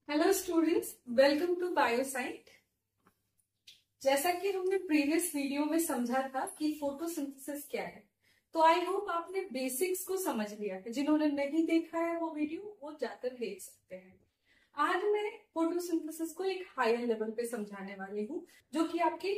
Hello students, welcome to Bioscient. जैसा कि हमने प्रीवियस वीडियो में समझा था कि फोटोसिंथेसिस क्या है, तो आई होप आपने बेसिक्स को समझ लिया है। जिन्होंने नहीं देखा है वो वीडियो वो जाकर देख सकते हैं। आज मैं फोटोसिंथेसिस को एक हायर लेवल पे समझाने वाली हूँ, जो कि आपकी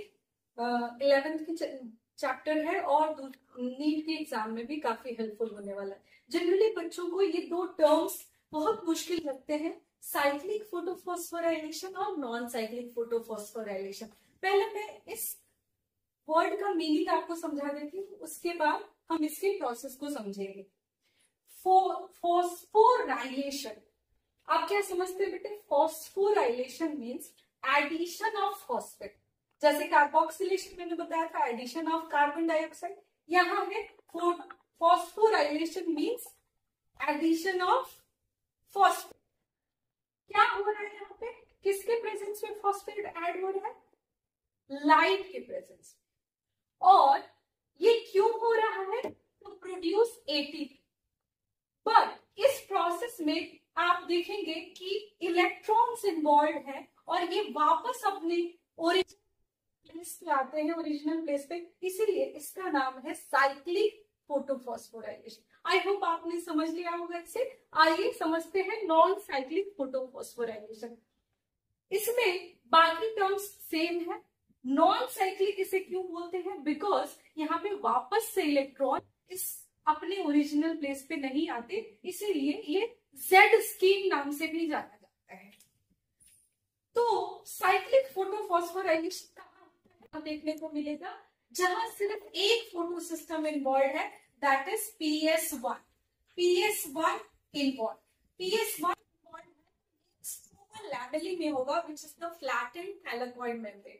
11th की चैप्टर है और नीट के एग्जाम में भी काफी हेल्पफुल होने वाला है। जनरली बच्चों को ये दो टर्म्स बहुत मुश्किल लगते हैं, साइक्लिक फोटोफॉस्फोराइलेशन और नॉन साइक्लिक फोटोफॉस्फोराइलेशन। पहले मैं इस वर्ड का मीनिंग आपको समझा देती हूँ, उसके बाद हम इसके प्रोसेस को समझेंगे। फॉस्फोराइलेशन, आप क्या समझते हैं बेटे? Phosphorylation means addition of phosphate. जैसे कार्बोक्सिलेशन मैंने बताया था, एडिशन ऑफ कार्बन डाइऑक्साइड। यहाँ है phosphorylation means addition of phosphate. क्या हो रहा है यहाँ पे? किसके प्रेजेंस में फॉस्फेट ऐड हो रहा है? लाइट के प्रेजेंस। और ये क्यों हो रहा है? To produce ATP. पर इस प्रोसेस में आप देखेंगे कि इलेक्ट्रॉन्स इन्वॉल्व हैं और ये वापस अपने ओरिजिनल प्लेस पे आते हैं, ओरिजिनल प्लेस पे। इसीलिए इसका नाम है साइक्लिक फोटोफॉस्फोराइलेशन। आई होप आपने समझ लिया होगा इसे। आइए समझते हैं नॉन साइक्लिक फोटोफॉस्फोराइलेशन। इसमें बाकी टर्म्स सेम है। नॉन साइक्लिक इसे क्यों बोलते हैं? बिकॉज यहाँ पे वापस से इलेक्ट्रॉन इस अपने ओरिजिनल प्लेस पे नहीं आते, इसीलिए ये जेड स्कीम नाम से भी जाना जाता है। तो साइक्लिक फोटोफॉस्फोराइलेशन कहाँ देखने को मिलेगा? जहां सिर्फ एक फोटो सिस्टम इन्वॉल्व है, that is PS1। PS1 involve. PS1 lamellae में होगा, which is the flattened thylakoid membrane.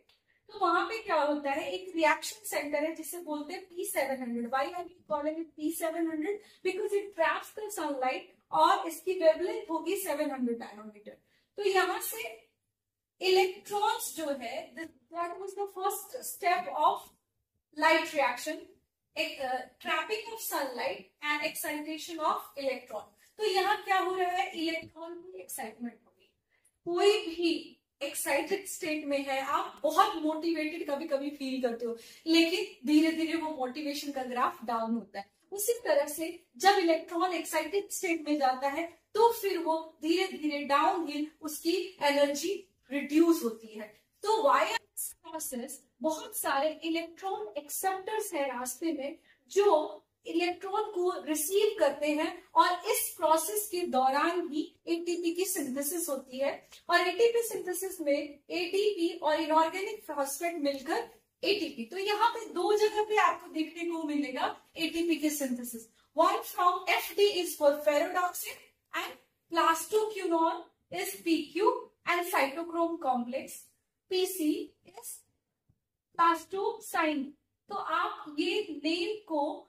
तो वहां पे क्या होता है, एक रिएक्शन सेंटर है जिसे बोलते हैं P700। Why are we calling it P700? Because it traps the sunlight और इसकी वेवलेंथ होगी 700 नैनोमीटर। तो यहाँ से इलेक्ट्रॉन्स जो है, that was the first step of light reaction, trapping of sunlight and excitation of electron. तो यहाँ क्या हो रहा है? इलेक्ट्रॉन की एक्साइटमेंट होगी। कोई भी एक्साइटेड स्टेट में है, आप बहुत मोटिवेटेड कभी कभी फील करते हो, लेकिन धीरे धीरे वो मोटिवेशन का ग्राफ डाउन होता है। उसी तरह से जब इलेक्ट्रॉन एक्साइटेड स्टेट में जाता है तो फिर वो धीरे धीरे डाउनहिल उसकी एनर्जी रिड्यूस होती है। तो वायर प्रोसेस, बहुत सारे इलेक्ट्रॉन एक्सेप्टर्स है रास्ते में जो इलेक्ट्रॉन को रिसीव करते हैं, और इस प्रोसेस के दौरान ही एटीपी की सिंथेसिस होती है। और एटीपी सिंथेसिस में एटीपी और इनऑर्गेनिक फॉस्फेट मिलकर एटीपी। तो यहाँ पे दो जगह पे आपको देखने को मिलेगा एटीपी की synthesis. One from FD is for ferredoxin and plastoquinone is PQ and cytochrome complex PC is plastocyanin. तो आप ये नेम को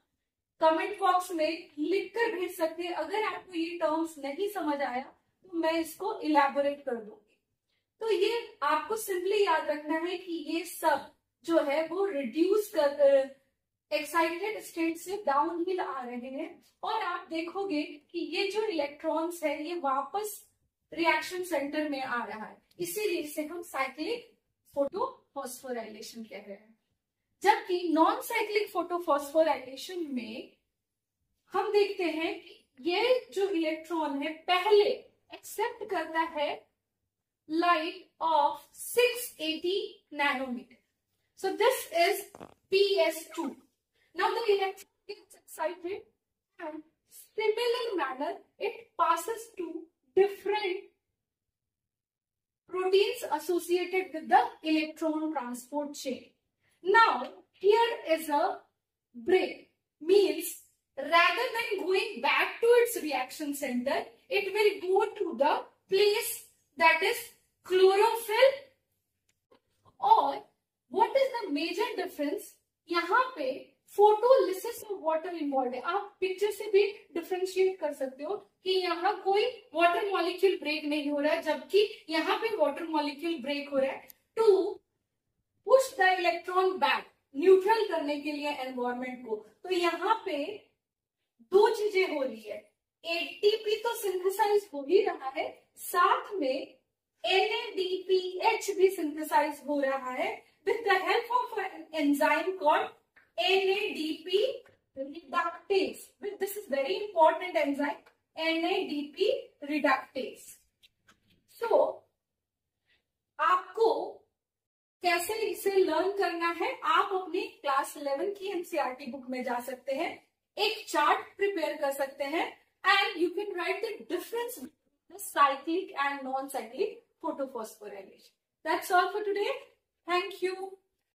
कमेंट बॉक्स में लिख कर भेज सकते हैं। अगर आपको ये टर्म्स नहीं समझ आया तो मैं इसको इलैबोरेट कर दूंगी। तो ये आपको सिंपली याद रखना है कि ये सब जो है वो रिड्यूस कर एक्साइटेड स्टेट से डाउनहिल आ रहे हैं, और आप देखोगे कि ये जो इलेक्ट्रॉन्स है ये वापस रिएक्शन सेंटर में आ रहा है। इसीलिए इसे हम साइक्लिक फोटोफॉस्फोराइलेशन कह रहे हैं। जबकि नॉन साइक्लिक फोटोफॉस्फोराइलेशन में हम देखते हैं कि ये जो इलेक्ट्रॉन है पहले एक्सेप्ट करता है light of 680 nanometre. So this is PS2. Now the electron gets excited and similar manner it passes to different proteins associated with the electron transport chain. Now, here is a break, means rather than going back to its reaction center, it will go to the place that is chlorophyll. और what is the major difference? यहाँ पे photolysis of water involve है। आप picture से भी differentiate कर सकते हो कि यहाँ कोई वाटर मॉलिक्यूल ब्रेक नहीं हो रहा है, जबकि यहाँ पे वाटर मॉलिक्यूल ब्रेक हो रहा है to push the electron back, neutral करने के लिए एनवायरमेंट को। तो यहाँ पे दो चीजें हो रही है, एटीपी तो सिंथेसाइज हो ही रहा है, साथ में NADPH भी सिंथेसाइज हो रहा है with the help of an enzyme called NADP reductase. This is very important enzyme, NADP reductase. So, आपको कैसे इसे लर्न करना है, आप अपनी क्लास 11 की एनसीईआरटी बुक में जा सकते हैं, एक चार्ट प्रिपेयर कर सकते हैं and you can write the difference between cyclic and non cyclic photosphorylation. That's all for today. Thank you.